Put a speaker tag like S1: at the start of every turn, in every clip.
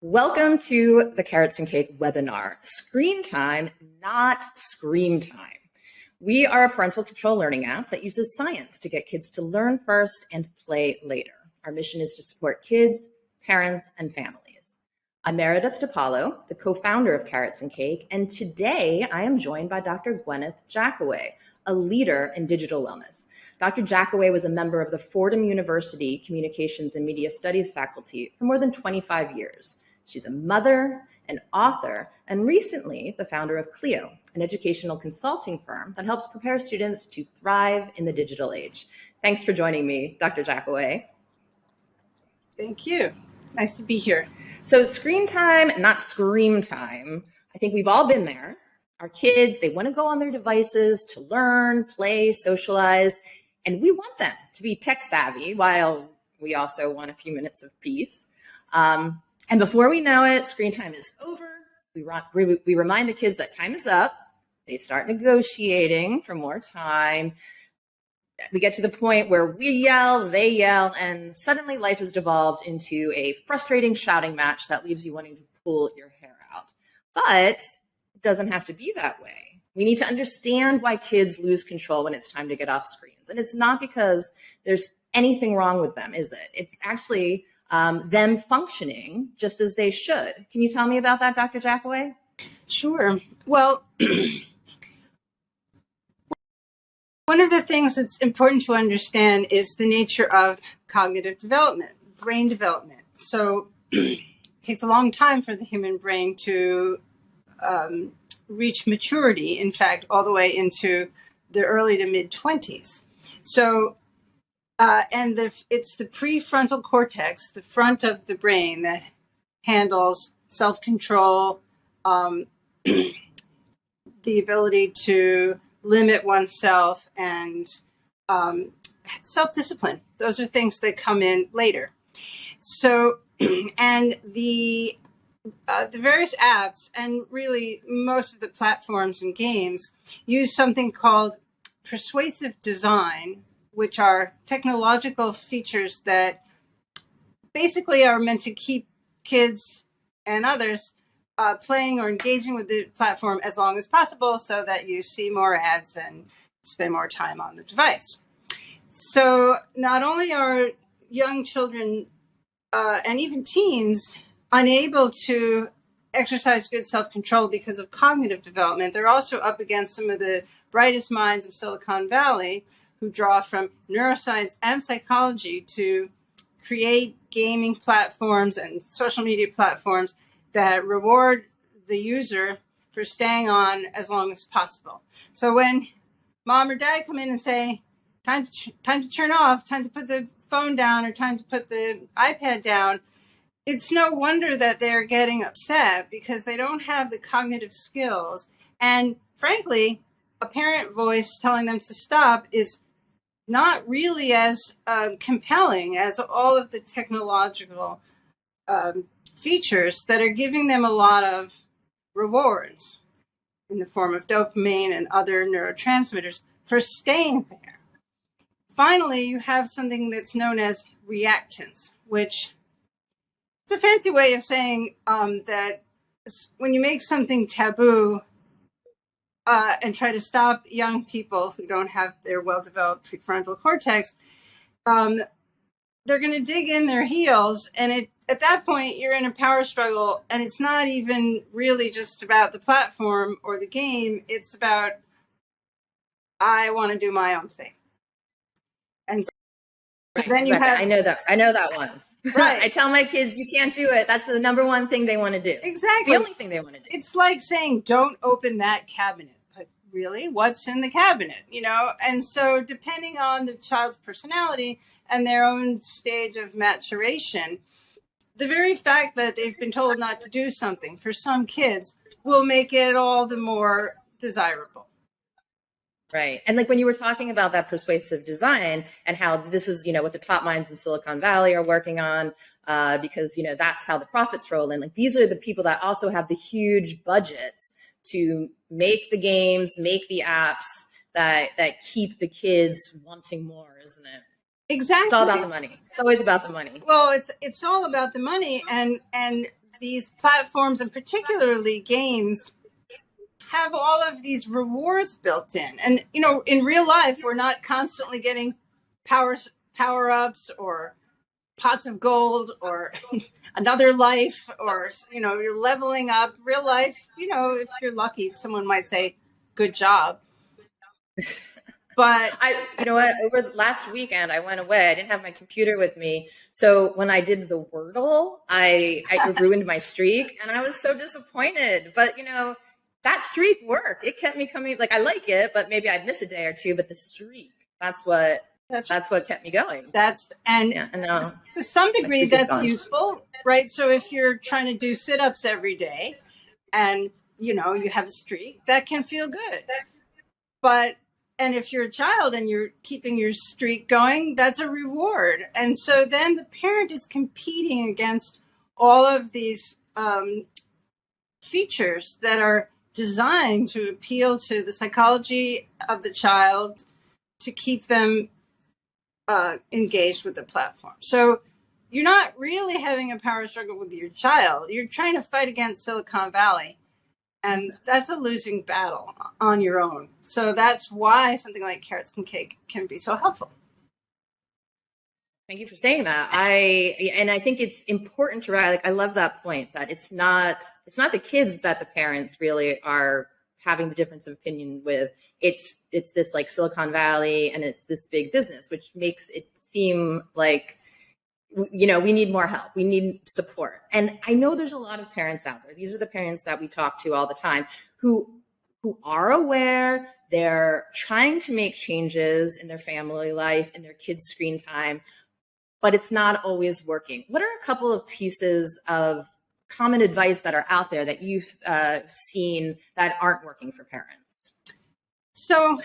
S1: Welcome to the Carrots&Cake webinar, Screen Time, Not Scream Time. We are a parental control learning app that uses science to get kids to learn first and play later. Our mission is to support kids, parents, and families. I'm Meredith DePaulo, the co-founder of Carrots&Cake, and today I am joined by Dr. Gwenyth Jackaway, a leader in digital wellness. Dr. Jackaway was a member of the Fordham University Communications and Media Studies faculty for more than 25 years. She's a mother, an author, and recently the founder of Clio, an educational consulting firm that helps prepare students to thrive in the digital age. Thanks for joining me, Dr. Jackaway.
S2: Thank you. Nice to be here.
S1: So screen time, not scream time. I think we've all been there. Our kids, they want to go on their devices to learn, play, socialize, and we want them to be tech savvy while we also want a few minutes of peace. And before we know it, screen time is over. We remind the kids that time is up. They start negotiating for more time. We get to the point where we yell, they yell, and suddenly life has devolved into a frustrating shouting match that leaves you wanting to pull your hair out. But it doesn't have to be that way. We need to understand why kids lose control when it's time to get off screens. And it's not because there's anything wrong with them, is it? It's actually them functioning just as they should. Can you tell me about that, Dr. Jackaway?
S2: Sure. Well, one of the things that's important to understand is the nature of cognitive development, brain development. So it takes a long time for the human brain to reach maturity, in fact, all the way into the early to mid-20s. So it's the prefrontal cortex, the front of the brain, that handles self-control, the ability to limit oneself, and self-discipline. Those are things that come in later. So, and the various apps, and really most of the platforms and games, use something called persuasive design, which are technological features that basically are meant to keep kids and others playing or engaging with the platform as long as possible so that you see more ads and spend more time on the device. So not only are young children and even teens unable to exercise good self-control because of cognitive development, they're also up against some of the brightest minds of Silicon Valley who draw from neuroscience and psychology to create gaming platforms and social media platforms that reward the user for staying on as long as possible. So when mom or dad come in and say, time to turn off, time to put the phone down, or time to put the iPad down, it's no wonder that they're getting upset because they don't have the cognitive skills. And frankly, a parent voice telling them to stop is not really as compelling as all of the technological features that are giving them a lot of rewards in the form of dopamine and other neurotransmitters for staying there. Finally, you have something that's known as reactance, which is a fancy way of saying that when you make something taboo and try to stop young people who don't have their well-developed prefrontal cortex, they're going to dig in their heels. And at that point, you're in a power struggle. And it's not even really just about the platform or the game. It's about, I want to do my own thing. And so
S1: right,
S2: then you have...
S1: I know that one. Right. I tell my kids, you can't do it. That's the number one thing they want to do.
S2: Exactly.
S1: The only thing they want to do.
S2: It's like saying, don't open that cabinet. But really, what's in the cabinet? You know? And so depending on the child's personality and their own stage of maturation, the very fact that they've been told not to do something for some kids will make it all the more desirable.
S1: Right. And like when you were talking about that persuasive design and how this is, what the top minds in Silicon Valley are working on, because, that's how the profits roll in. Like these are the people that also have the huge budgets to make the games, make the apps that keep the kids wanting more, isn't it?
S2: Exactly.
S1: It's all about the money. It's always about the money.
S2: Well, it's all about the money, and these platforms, and particularly games, have all of these rewards built in. And, you know, in real life, we're not constantly getting power-ups or pots of gold or another life, or, you know, you're leveling up. Real life, you know, if you're lucky, someone might say, good job. But
S1: you know what, over the last weekend, I went away. I didn't have my computer with me. So when I did the Wordle, it ruined my streak, and I was so disappointed. But, you know, that streak worked. It kept me coming. Like, I like it, but maybe I'd miss a day or two. But the streak, that's what kept me going. To
S2: some degree, that's useful, right? So if you're trying to do sit-ups every day and, you know, you have a streak, that can feel good. And if you're a child and you're keeping your streak going, that's a reward. And so then the parent is competing against all of these features that are designed to appeal to the psychology of the child to keep them engaged with the platform. So you're not really having a power struggle with your child. You're trying to fight against Silicon Valley. And that's a losing battle on your own. So that's why something like Carrots&Cake can be so helpful.
S1: Thank you for saying that. I think it's important to write. Like, I love that point that it's not the kids that the parents really are having the difference of opinion with. It's this like Silicon Valley, and it's this big business, which makes it seem like, you know, we need more help. We need support. And I know there's a lot of parents out there. These are the parents that we talk to all the time who are aware. They're trying to make changes in their family life, in their kids' screen time, but it's not always working. What are a couple of pieces of common advice that are out there that you've seen that aren't working for parents?
S2: So,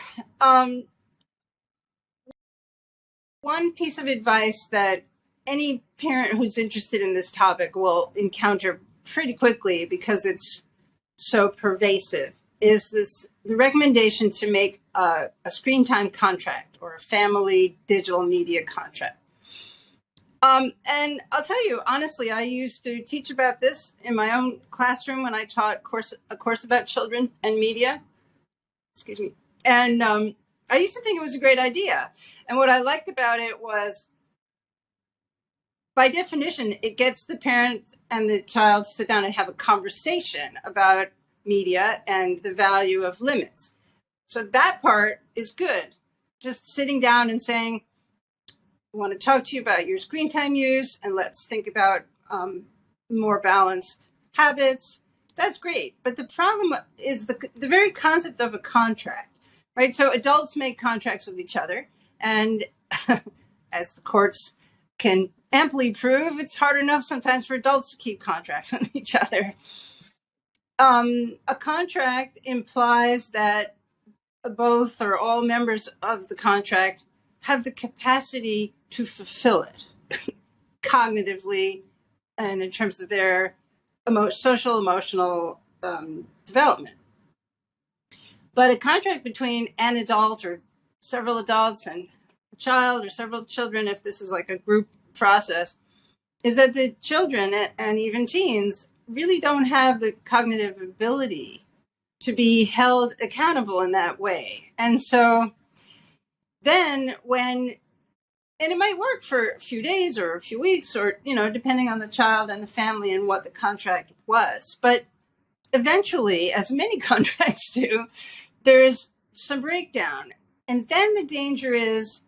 S2: one piece of advice that any parent who's interested in this topic will encounter pretty quickly, because it's so pervasive, is the recommendation to make a screen time contract or a family digital media contract. And I'll tell you, honestly, I used to teach about this in my own classroom when I taught a course about children and media. Excuse me. And I used to think it was a great idea. And what I liked about it was, by definition, it gets the parent and the child to sit down and have a conversation about media and the value of limits. So that part is good. Just sitting down and saying, I want to talk to you about your screen time use, and let's think about more balanced habits. That's great. But the problem is the very concept of a contract, right? So adults make contracts with each other. And as the courts can amply prove, it's hard enough sometimes for adults to keep contracts with each other. A contract implies that both or all members of the contract have the capacity to fulfill it cognitively and in terms of their social, emotional development. But a contract between an adult or several adults and a child or several children, if this is like a group process, is that the children and even teens really don't have the cognitive ability to be held accountable in that way. And so then and it might work for a few days or a few weeks, or, you know, depending on the child and the family and what the contract was. But eventually, as many contracts do, there's some breakdown. And then the danger is,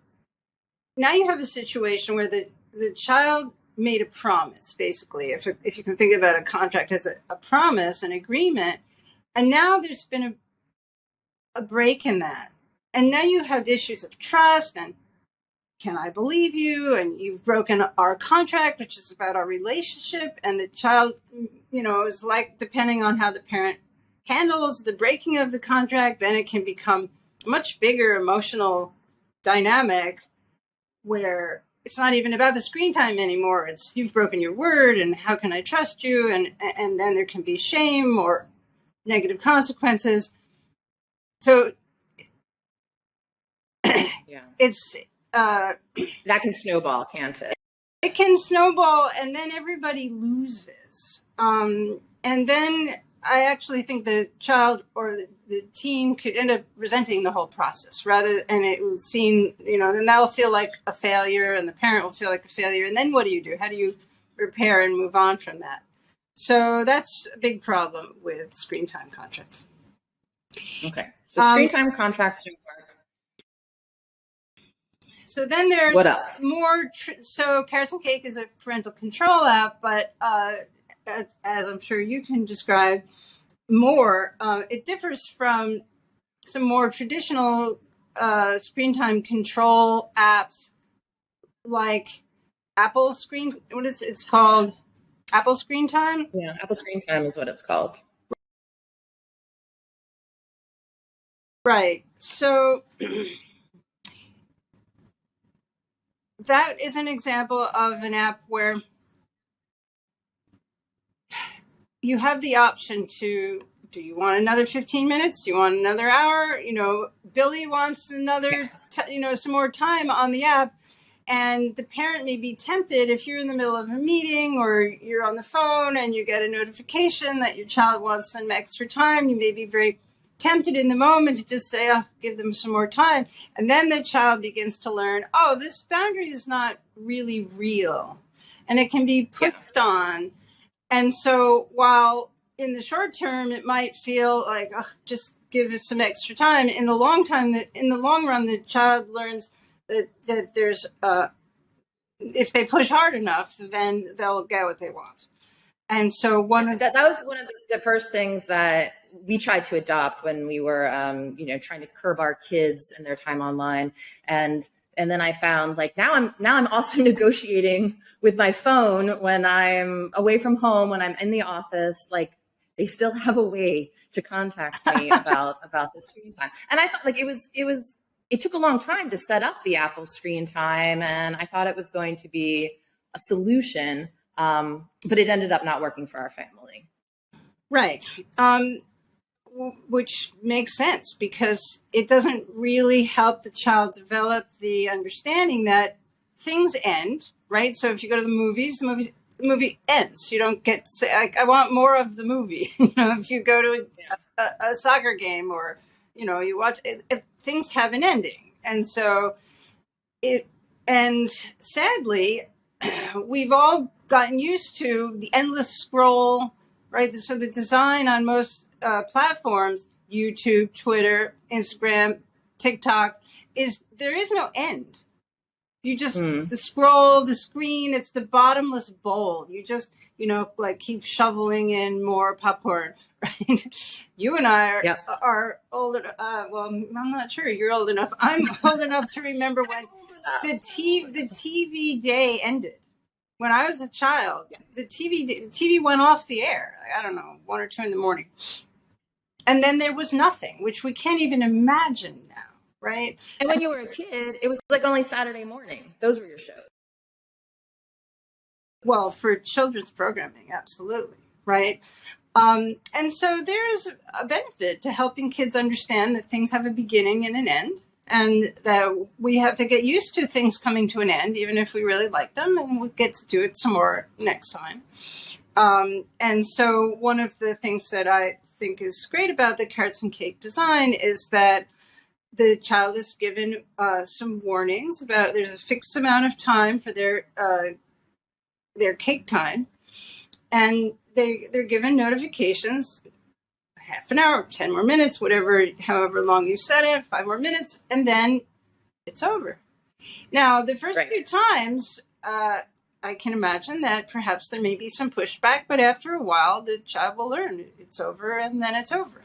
S2: now you have a situation where the child made a promise, basically, if you can think about a contract as a promise, an agreement, and now there's been a break in that. And now you have issues of trust and, can I believe you? And you've broken our contract, which is about our relationship. And the child, you know, is like, depending on how the parent handles the breaking of the contract, then it can become a much bigger emotional dynamic where it's not even about the screen time anymore. It's, you've broken your word, and how can I trust you? And then there can be shame or negative consequences. So
S1: yeah,
S2: it's
S1: that can snowball, can't it?
S2: It can snowball, and then everybody loses. And then I actually think the child or the teen could end up resenting the whole process and it would seem, then that'll feel like a failure and the parent will feel like a failure. And then what do? How do you repair and move on from that? So that's a big problem with screen time contracts.
S1: Okay. So screen time contracts don't work.
S2: So then there's
S1: what else?
S2: More. So Carrots&Cake is a parental control app, but as I'm sure you can describe more, it differs from some more traditional screen time control apps like Apple Screen. It's called? Apple Screen Time?
S1: Yeah, Apple Screen Time is what it's called.
S2: Right. So that is an example of an app where you have the option to, do you want another 15 minutes? Do you want another hour? Billy wants another, some more time on the app. And the parent may be tempted if you're in the middle of a meeting or you're on the phone and you get a notification that your child wants some extra time. You may be very tempted in the moment to just say, oh, give them some more time. And then the child begins to learn, oh, this boundary is not really real. And it can be pushed on. And so while in the short term, it might feel like, oh, just give us some extra time. In the long run, the child learns that there's, if they push hard enough, then they'll get what they want. And so
S1: that was one of the first things that we tried to adopt when we were, trying to curb our kids and their time online. And then I found now I'm also negotiating with my phone when I'm away from home, when I'm in the office, they still have a way to contact me about the screen time. And I thought it took a long time to set up the Apple Screen Time, and I thought it was going to be a solution, but it ended up not working for our family.
S2: Right. Which makes sense because it doesn't really help the child develop the understanding that things end, right? So if you go to the movie ends. You don't get to say, I want more of the movie. If you go to a soccer game or, you watch it, things have an ending. And so and sadly, we've all gotten used to the endless scroll, right? So the design on most platforms, YouTube, Twitter, Instagram, TikTok, there is no end. You just, the scroll, the screen, it's the bottomless bowl. You just, keep shoveling in more popcorn, right? You and I are old enough. Well, I'm not sure you're old enough. I'm old enough to remember when the TV day ended. When I was a child, the TV went off the air. I don't know, 1 or 2 in the morning. And then there was nothing, which we can't even imagine now. Right.
S1: And when you were a kid, it was only Saturday morning. Those were your shows.
S2: Well, for children's programming, absolutely. Right. And so there is a benefit to helping kids understand that things have a beginning and an end, and that we have to get used to things coming to an end, even if we really like them, and we'll get to do it some more next time. And so one of the things that I think is great about the Carrots&Cake design is that the child is given some warnings about there's a fixed amount of time for their cake time, and they're given notifications, half an hour, 10 more minutes, however long you set it, 5 more minutes, and then it's over. Now, the first few times, I can imagine that perhaps there may be some pushback, but after a while, the child will learn it's over, and then it's over.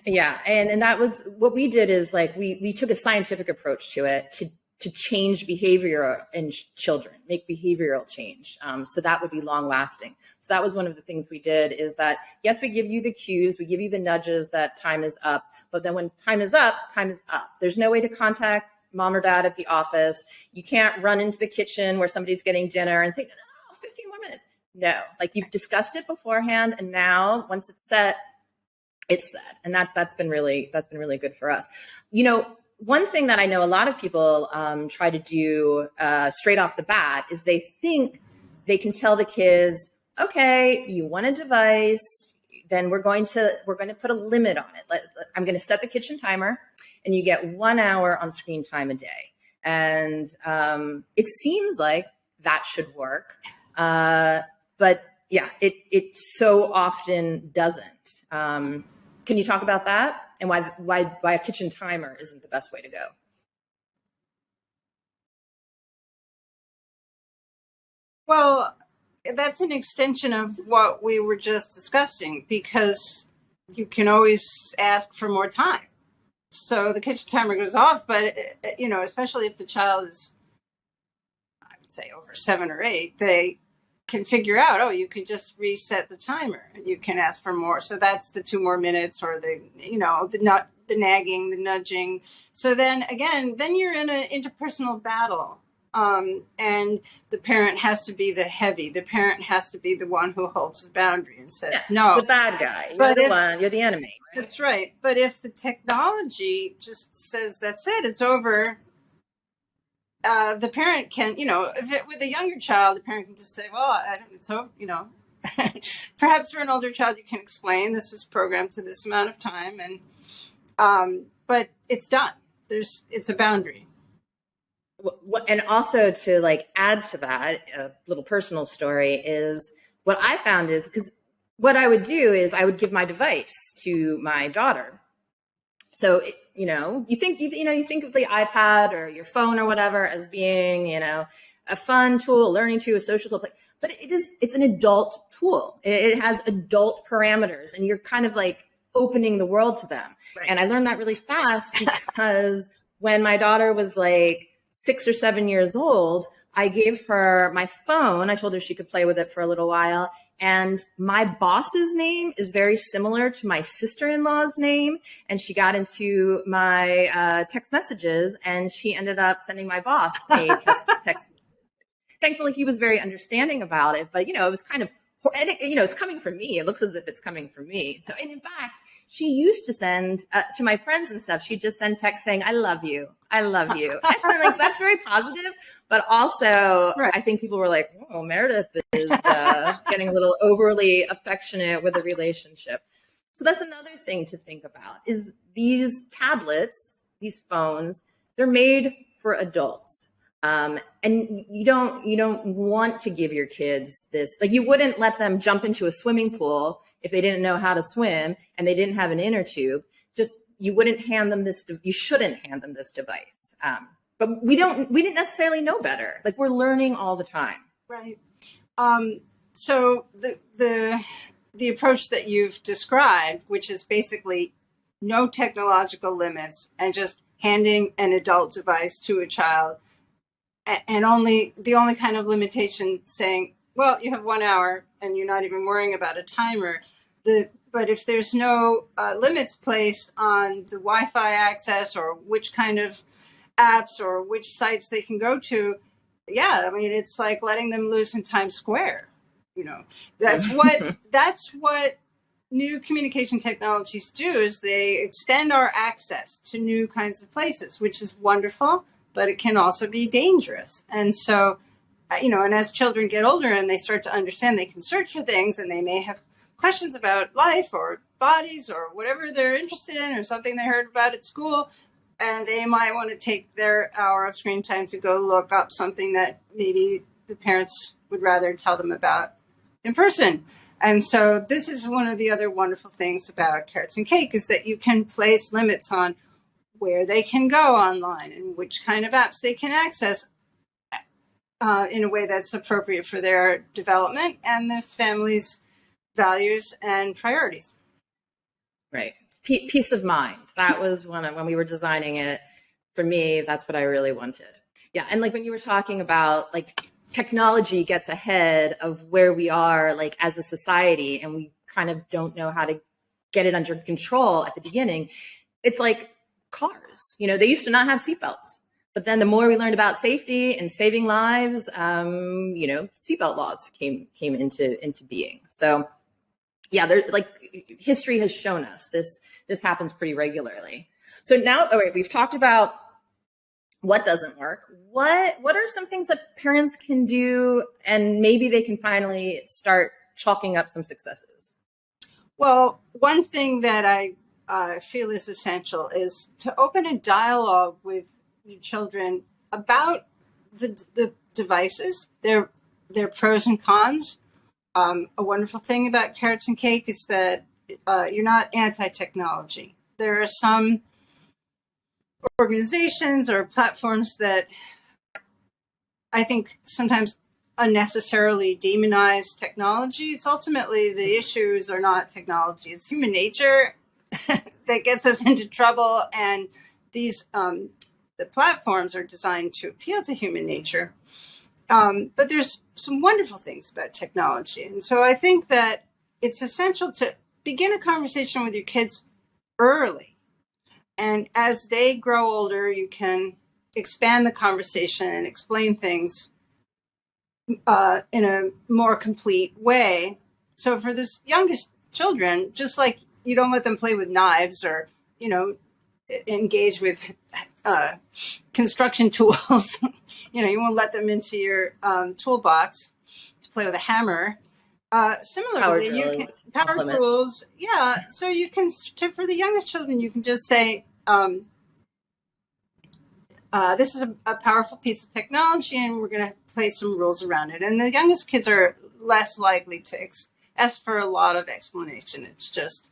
S1: Yeah. And that was what we did is we took a scientific approach to it to change behavior in children, make behavioral change. So that would be long lasting. So that was one of the things we did is that, yes, we give you the cues, we give you the nudges that time is up, but then when time is up, time is up. There's no way to contact mom or dad at the office. You can't run into the kitchen where somebody's getting dinner and say, no, 15 more minutes. No, you've discussed it beforehand. And now once it's set, it's set. And that's been really good for us. One thing that I know a lot of people try to do straight off the bat is they think they can tell the kids okay, you want a device, then we're going to put a limit on it. I'm going to set the kitchen timer, and you get 1 hour on screen time a day. And it seems like that should work, but yeah, it so often doesn't. Can you talk about that and why a kitchen timer isn't the best way to go?
S2: Well, that's an extension of what we were just discussing, because you can always ask for more time. So the kitchen timer goes off, but especially if the child is, I would say, over 7 or 8, they can figure out, oh, you can just reset the timer and you can ask for more. So that's the 2 more minutes, or the nagging, the nudging. So then you're in an interpersonal battle. And the parent has to be the heavy. The parent has to be the one who holds the boundary and says, no.
S1: The bad guy. You're the enemy. Right?
S2: That's right. But if the technology just says, that's it, it's over, the parent can, with a younger child, the parent can just say, well, it's over, Perhaps for an older child, you can explain this is programmed to this amount of time, and but it's done. It's a boundary.
S1: And also to add to that, a little personal story is what I found is, because what I would do is I would give my device to my daughter. So, you think of the iPad or your phone or whatever as being, a fun tool, a learning tool, a social tool, but it's an adult tool. It has adult parameters, and you're kind of opening the world to them. Right. And I learned that really fast because when my daughter was 6 or 7 years old, I gave her my phone. I told her she could play with it for a little while. And my boss's name is very similar to my sister-in-law's name. And she got into my text messages, and she ended up sending my boss a text message. Thankfully, he was very understanding about it. But, it was kind of, it's coming from me. It looks as if it's coming from me. So, and in fact, she used to send to my friends and stuff. She'd just send text saying, I love you. I love you. And that's very positive. But also, right. I think people were like, oh, Meredith is getting a little overly affectionate with a relationship. So that's another thing to think about is these tablets, these phones, they're made for adults. And you don't want to give your kids this, you wouldn't let them jump into a swimming pool if they didn't know how to swim and they didn't have an inner tube. You wouldn't hand them this, you shouldn't hand them this device. But we didn't necessarily know better. We're learning all the time.
S2: Right. So the approach that you've described, which is basically no technological limits and just handing an adult device to a child, and the only kind of limitation saying, well, you have 1 hour and you're not even worrying about a timer. But if there's no limits placed on the Wi-Fi access or which kind of apps or which sites they can go to, it's like letting them loose in Times Square. That's what new communication technologies do, is they extend our access to new kinds of places, which is wonderful, but it can also be dangerous. And so, and as children get older and they start to understand, they can search for things, and they may have questions about life or bodies or whatever they're interested in, or something they heard about at school. And they might want to take their hour of screen time to go look up something that maybe the parents would rather tell them about in person. And so this is one of the other wonderful things about Carrots&Cake, is that you can place limits on where they can go online and which kind of apps they can access in a way that's appropriate for their development and the family's values and priorities.
S1: Right. Peace of mind. That was when we were designing it. For me, that's what I really wanted. Yeah. And when you were talking about technology gets ahead of where we are as a society, and we kind of don't know how to get it under control at the beginning. It's like cars. They used to not have seatbelts. But then the more we learned about safety and saving lives, seatbelt laws came into being. So yeah, history has shown us this happens pretty regularly. So now, all right, we've talked about what doesn't work. What are some things that parents can do, and maybe they can finally start chalking up some successes?
S2: Well, one thing that I feel is essential is to open a dialogue with your children about the devices, their pros and cons. A wonderful thing about Carrots and Cake is that you're not anti-technology. There are some organizations or platforms that I think sometimes unnecessarily demonize technology. It's ultimately the issues are not technology. It's human nature that gets us into trouble. And these, the platforms are designed to appeal to human nature. But there's some wonderful things about technology. And so I think that it's essential to begin a conversation with your kids early. And as they grow older, you can expand the conversation and explain things in a more complete way. So for this youngest children, just like you don't let them play with knives or, engage with construction tools, you won't let them into your toolbox to play with a hammer. Similarly, you can power tools. Yeah. So you can, for the youngest children, you can just say, this is a powerful piece of technology and we're going to place some rules around it. And the youngest kids are less likely to ask for a lot of explanation. It's just,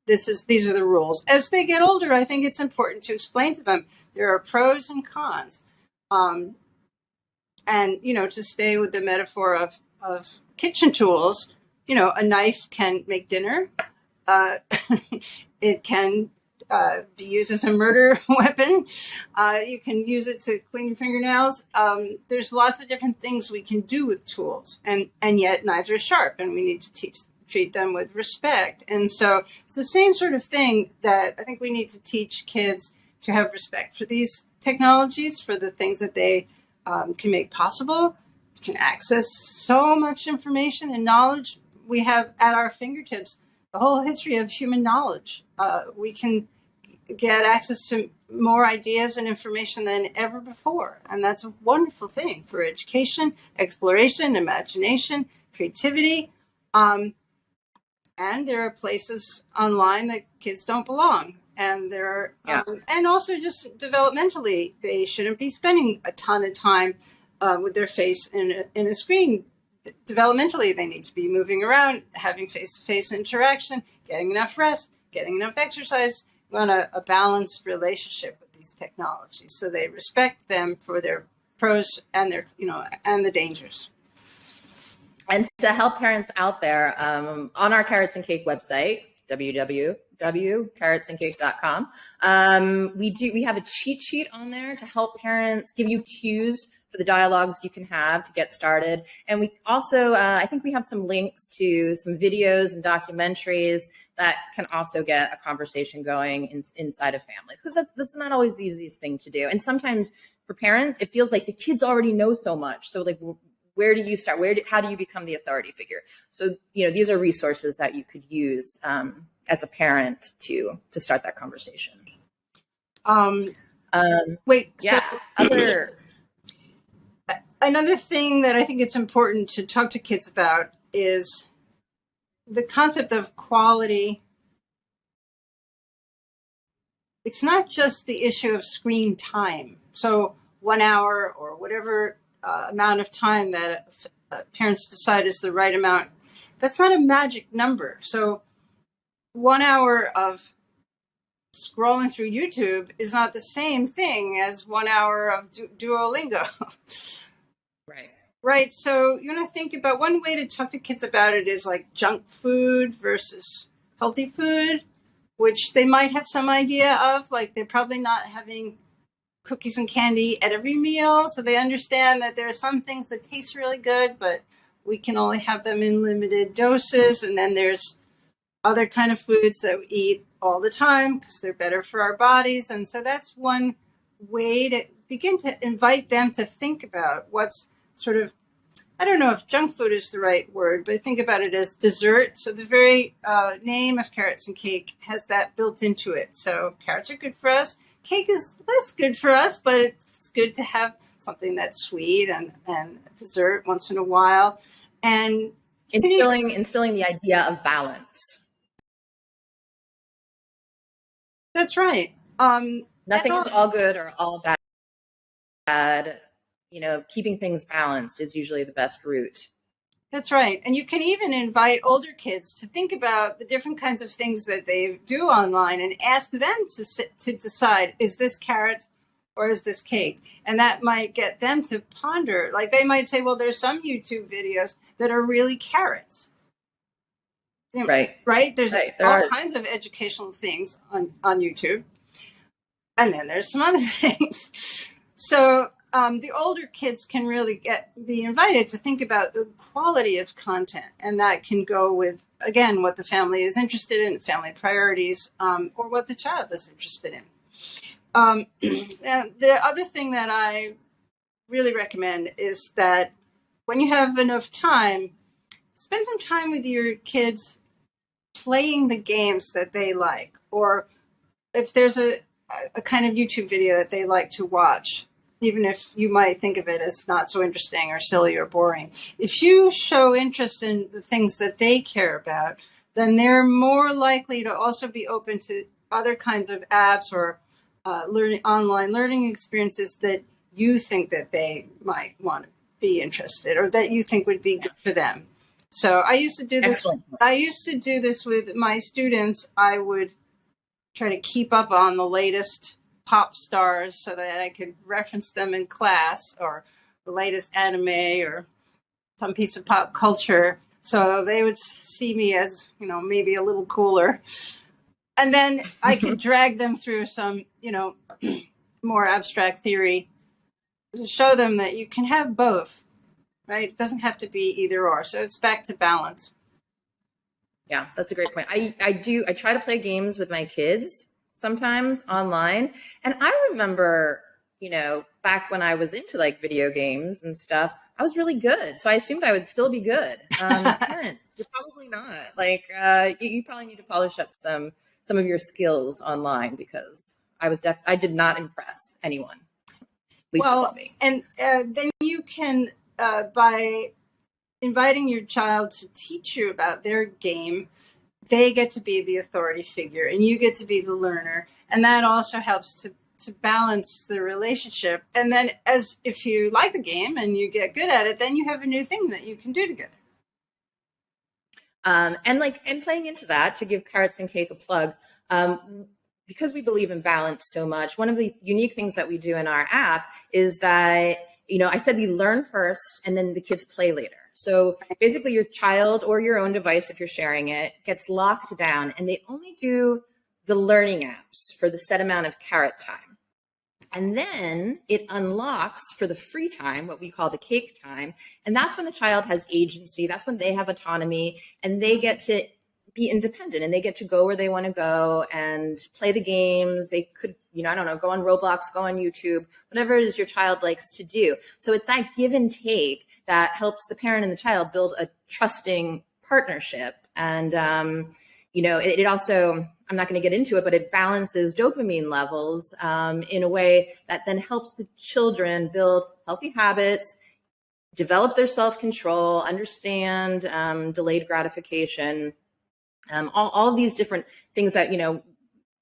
S2: these are the rules. As they get older, I think it's important to explain to them there are pros and cons. And, to stay with the metaphor of kitchen tools, a knife can make dinner. It can be used as a murder weapon. You can use it to clean your fingernails. There's lots of different things we can do with tools, and yet knives are sharp, and we need to treat them with respect. And so it's the same sort of thing that I think we need to teach kids to have respect for these technologies, for the things that they can make possible. You can access so much information and knowledge we have at our fingertips. The whole history of human knowledge. We can get access to more ideas and information than ever before. And that's a wonderful thing for education, exploration, imagination, creativity. And there are places online that kids don't belong. And there are, and also just developmentally, they shouldn't be spending a ton of time with their face in a screen. Developmentally, they need to be moving around, having face-to-face interaction, getting enough rest, getting enough exercise. We want a balanced relationship with these technologies, so they respect them for their pros and their, and the dangers.
S1: And to help parents out there, on our Carrots and Cake website, www.carrotsandcake.com, we have a cheat sheet on there to help parents, give you cues for the dialogues you can have to get started. And we also, I think we have some links to some videos and documentaries that can also get a conversation going inside of families, because that's not always the easiest thing to do. And sometimes for parents, it feels like the kids already know so much. So like, where do you start? How do you become the authority figure? So, these are resources that you could use as a parent to start that conversation.
S2: Another thing that I think it's important to talk to kids about is the concept of quality. It's not just the issue of screen time. So 1 hour or whatever amount of time that parents decide is the right amount, that's not a magic number. So 1 hour of scrolling through YouTube is not the same thing as 1 hour of Duolingo. Right. So you want to think about, one way to talk to kids about it is like junk food versus healthy food, which they might have some idea of. Like, they're probably not having cookies and candy at every meal, so they understand that there are some things that taste really good, but we can only have them in limited doses. And then there's other kind of foods that we eat all the time because they're better for our bodies. And so that's one way to begin to invite them to think about what's sort of, I don't know if junk food is the right word, but think about it as dessert. So the very name of Carrots and Cake has that built into it. So carrots are good for us. Cake is less good for us, but it's good to have something that's sweet and dessert once in a while. And
S1: instilling the idea of balance.
S2: That's right.
S1: Nothing is all good or all bad. Keeping things balanced is usually the best route.
S2: That's right. And you can even invite older kids to think about the different kinds of things that they do online and ask them to decide, is this carrot or is this cake? And that might get them to ponder. Like they might say, well, there's some YouTube videos that are really carrots.
S1: Right.
S2: Right? There's all kinds of educational things on YouTube. And then there's some other things. So the older kids can really be invited to think about the quality of content. And that can go with, again, what the family is interested in, family priorities, or what the child is interested in. And the other thing that I really recommend is that when you have enough time, spend some time with your kids playing the games that they like, or if there's a kind of YouTube video that they like to watch, even if you might think of it as not so interesting or silly or boring. If you show interest in the things that they care about, then they're more likely to also be open to other kinds of apps or online learning experiences that you think that they might want to be interested or that you think would be good for them. So I used to do this.
S1: Excellent.
S2: I used to do this with my students. I would try to keep up on the latest pop stars so that I could reference them in class, or the latest anime or some piece of pop culture. So they would see me as, maybe a little cooler. And then I could drag them through some, more abstract theory to show them that you can have both, right? It doesn't have to be either or. So it's back to balance.
S1: Yeah, that's a great point. I try to play games with my kids sometimes online. And I remember, back when I was into like video games and stuff, I was really good. So I assumed I would still be good. Parents, you're probably not. Like, you probably need to polish up some of your skills online, because I did not impress anyone.
S2: Well, and then you can, by inviting your child to teach you about their game, they get to be the authority figure and you get to be the learner. And that also helps to balance the relationship. And then if you like the game and you get good at it, then you have a new thing that you can do together.
S1: And playing into that, to give Carrots and Cake a plug, because we believe in balance so much, one of the unique things that we do in our app is that, I said we learn first and then the kids play later. So basically your child or your own device, if you're sharing it, gets locked down and they only do the learning apps for the set amount of carrot time. And then it unlocks for the free time, what we call the cake time. And that's when the child has agency. That's when they have autonomy and they get to be independent and they get to go where they want to go and play the games. They could, go on Roblox, go on YouTube, whatever it is your child likes to do. So it's that give and take that helps the parent and the child build a trusting partnership. And, it also, I'm not going to get into it, but it balances dopamine levels in a way that then helps the children build healthy habits, develop their self-control, understand delayed gratification, all of these different things that,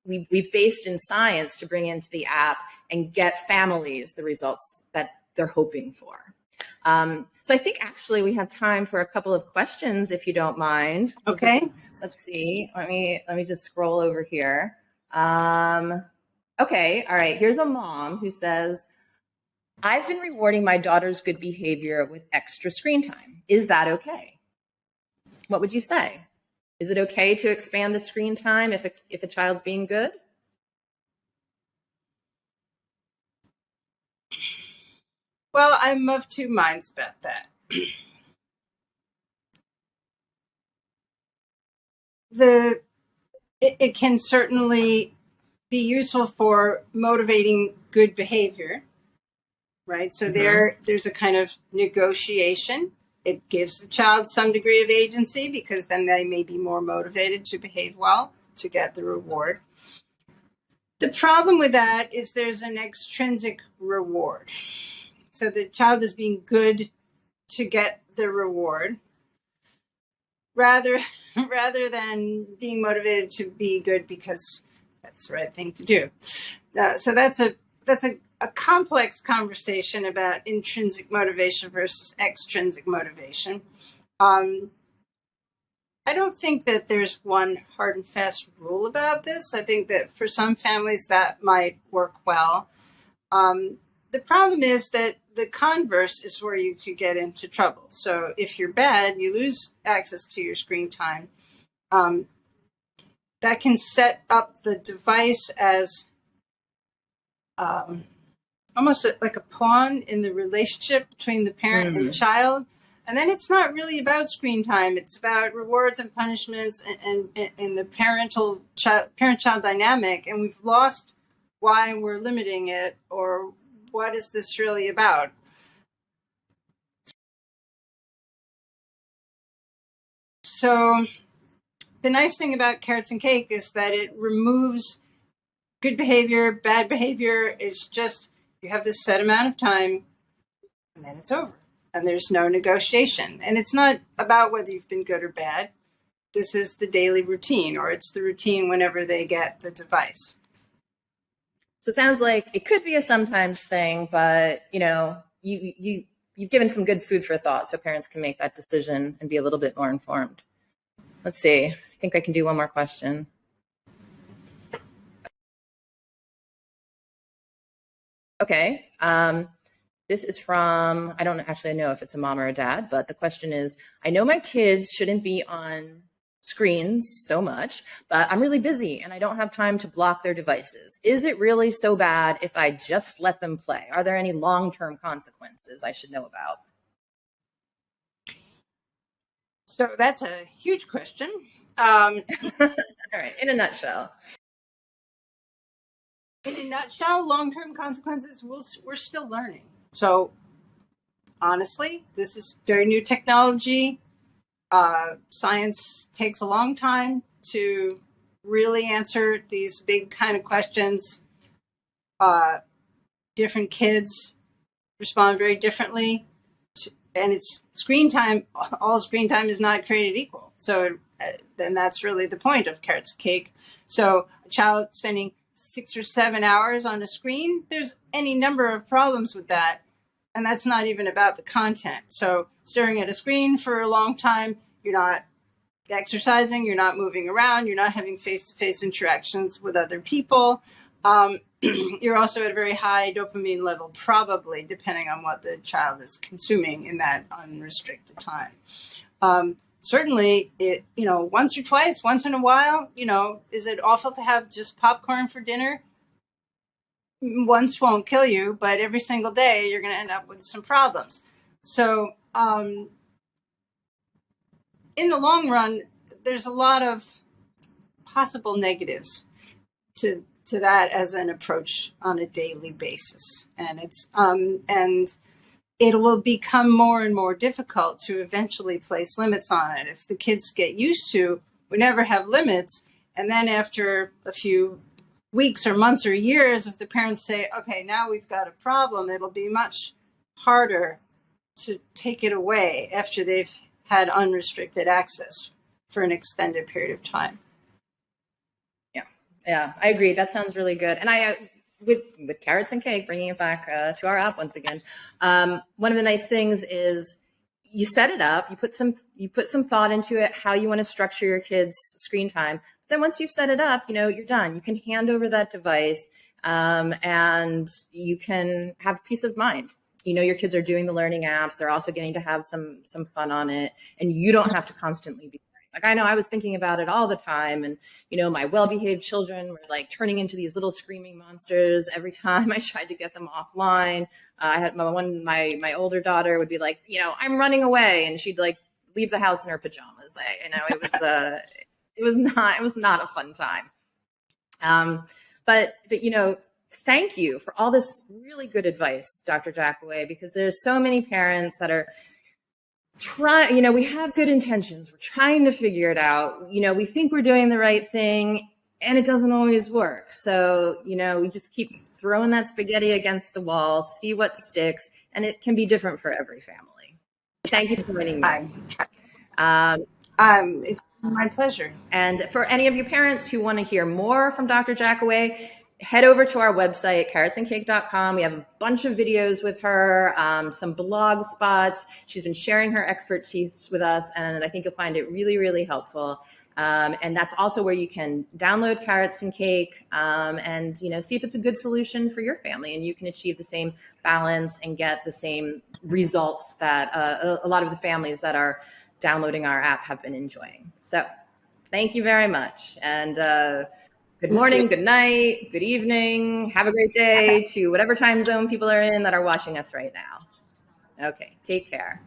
S1: we've based in science to bring into the app and get families the results that they're hoping for. So I think actually we have time for a couple of questions, if you don't mind.
S2: Okay.
S1: Let's see. Let me just scroll over here. Okay. All right. Here's a mom who says, I've been rewarding my daughter's good behavior with extra screen time. Is that okay? What would you say? Is it okay to expand the screen time if a child's being good?
S2: Well, I'm of two minds about that. It can certainly be useful for motivating good behavior, right? So there's a kind of negotiation. It gives the child some degree of agency because then they may be more motivated to behave well to get the reward. The problem with that is there's an extrinsic reward. So the child is being good to get the reward. rather rather than being motivated to be good because that's the right thing to do. So that's a complex conversation about intrinsic motivation versus extrinsic motivation. I don't think that there's one hard and fast rule about this. I think that for some families that might work well. The problem is that the converse is where you could get into trouble. So if you're bad, you lose access to your screen time. That can set up the device as almost like a pawn in the relationship between the parent and child. And then it's not really about screen time. It's about rewards and punishments and the parent-child dynamic. And we've lost why we're limiting it, or what is this really about? So the nice thing about Carrots and Cake is that it removes good behavior, bad behavior. It's just, you have this set amount of time and then it's over. And there's no negotiation. And it's not about whether you've been good or bad. This is the daily routine, or it's the routine whenever they get the device.
S1: So it sounds like it could be a sometimes thing, but you've given some good food for thought so parents can make that decision and be a little bit more informed. Let's see. I think I can do one more question. Okay. This is from, I don't actually know if it's a mom or a dad, but the question is, I know my kids shouldn't be on screens so much, but I'm really busy and I don't have time to block their devices. Is it really so bad if I just let them play? Are there any long-term consequences I should know about?
S2: So that's a huge question.
S1: All right, in a nutshell.
S2: In a nutshell, long-term consequences, we're still learning. So honestly, this is very new technology. Science takes a long time to really answer these big kind of questions. Different kids respond very differently. And it's screen time. All screen time is not created equal. So then that's really the point of Carrots and Cake. So a child spending 6 or 7 hours on a screen, there's any number of problems with that. And that's not even about the content. So staring at a screen for a long time, you're not exercising, you're not moving around, you're not having face-to-face interactions with other people. You're also at a very high dopamine level, probably, depending on what the child is consuming in that unrestricted time. Certainly, once or twice, once in a while, is it awful to have just popcorn for dinner? Once won't kill you, but every single day you're going to end up with some problems. So in the long run, there's a lot of possible negatives to that as an approach on a daily basis. And it's and it will become more and more difficult to eventually place limits on it. If the kids get used to, we never have limits, and then after a few weeks or months or years, if the parents say, okay, now we've got a problem, it'll be much harder to take it away after they've had unrestricted access for an extended period of time.
S1: Yeah, I agree. That sounds really good. And with Carrots and Cake, bringing it back to our app once again, one of the nice things is you set it up, you put some thought into it, how you want to structure your kids' screen time. Then once you've set it up, you're done. You can hand over that device, and you can have peace of mind. Your kids are doing the learning apps. They're also getting to have some fun on it, and you don't have to constantly be like, I know I was thinking about it all the time, and my well-behaved children were like turning into these little screaming monsters every time I tried to get them offline. I had my older daughter would be like, I'm running away, and she'd like leave the house in her pajamas. It was not a fun time. But thank you for all this really good advice, Dr. Jackaway, because there's so many parents that are we have good intentions. We're trying to figure it out. We think we're doing the right thing, and it doesn't always work. So, we just keep throwing that spaghetti against the wall, see what sticks, and it can be different for every family. Thank you for joining me.
S2: It's my pleasure.
S1: And for any of you parents who want to hear more from Dr. Jackaway, head over to our website, carrotsandcake.com. We have a bunch of videos with her, some blog spots. She's been sharing her expertise with us, and I think you'll find it really, really helpful. And that's also where you can download Carrots and Cake, and see if it's a good solution for your family, and you can achieve the same balance and get the same results that a lot of the families that are downloading our app have been enjoying. So thank you very much. And good morning, good night, good evening. Have a great day to whatever time zone people are in that are watching us right now. Okay, take care.